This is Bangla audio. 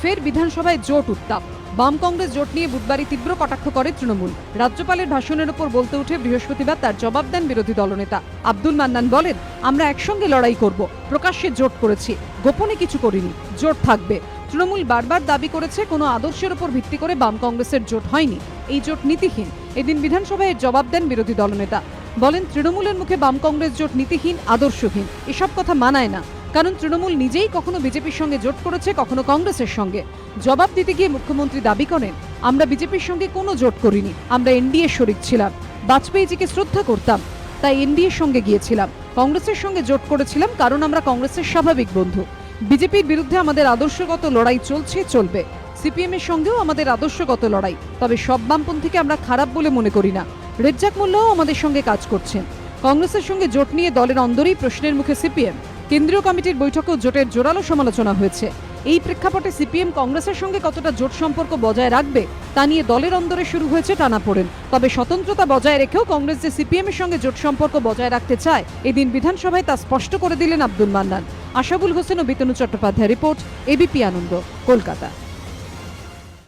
ফের বিধানসভায় জোট উত্তাপ। বাম কংগ্রেস জোট নিয়ে বুধবারই তীব্র কটাক্ষ করে তৃণমূল। রাজ্যপালের ভাষণের উপর বলতে উঠে বৃহস্পতিবার তার জবাব দেন বিরোধী দলনেতা আব্দুল মান্নান। বলেন, আমরা একসঙ্গে লড়াই করব, প্রকাশ্যে জোট করেছি, গোপনে কিছু করিনি, জোট থাকবে। তৃণমূল বারবার দাবি করেছে কোনো আদর্শের উপর ভিত্তি করে বাম কংগ্রেসের জোট হয়নি, এই জোট নীতিহীন। এদিন বিধানসভায় জবাব দেন বিরোধী দলনেতা। বলেন, তৃণমূলের মুখে বাম কংগ্রেস জোট নীতিহীন, আদর্শহীন, এসব কথা মানায় না। কারণ তৃণমূল নিজেই কখনো বিজেপির সঙ্গে জোট করেছে, কখনো কংগ্রেসের সঙ্গে। জবাব দিতে গিয়ে মুখ্যমন্ত্রী দাবি করেন, আমরা বিজেপির সঙ্গে কোনো জোট করিনি, আমরা এনডিএ শরিক ছিলাম, বাজপেয়ীজিকে শ্রদ্ধা করতাম, তাই এনডিএর সঙ্গে গিয়েছিলাম। কংগ্রেসের সঙ্গে জোট করেছিলাম কারণ আমরা কংগ্রেসের স্বাভাবিক বন্ধু। বিজেপির বিরুদ্ধে আমাদের আদর্শগত লড়াই চলছে, চলবে। সিপিএম এর সঙ্গেও আমাদের আদর্শগত লড়াই, তবে সব বামপন্থীকে আমরা খারাপ বলে মনে করি না। রেজ্জাক মোল্লাও আমাদের সঙ্গে কাজ করছেন। কংগ্রেসের সঙ্গে জোট নিয়ে দলের অন্দরেই প্রশ্নের মুখে সিপিএম। কেন্দ্রীয় কমিটির বৈঠকেও জোটের জোরালো সমালোচনা হয়েছে। এই প্রেক্ষাপটে সিপিএম কংগ্রেসের সঙ্গে কতটা জোট সম্পর্ক বজায় রাখবে তা নিয়ে দলের অন্দরে শুরু হয়েছে টানাপোড়েন। তবে স্বতন্ত্রতা বজায় রেখেও কংগ্রেস যে সিপিএম এর সঙ্গে জোট সম্পর্ক বজায় রাখতে চায়, এদিন বিধানসভায় তা স্পষ্ট করে দিলেন আব্দুল মান্নান। আশাবুল হোসেন ও বিতনু চট্টোপাধ্যায় রিপোর্ট, এবিপি আনন্দ, কলকাতা।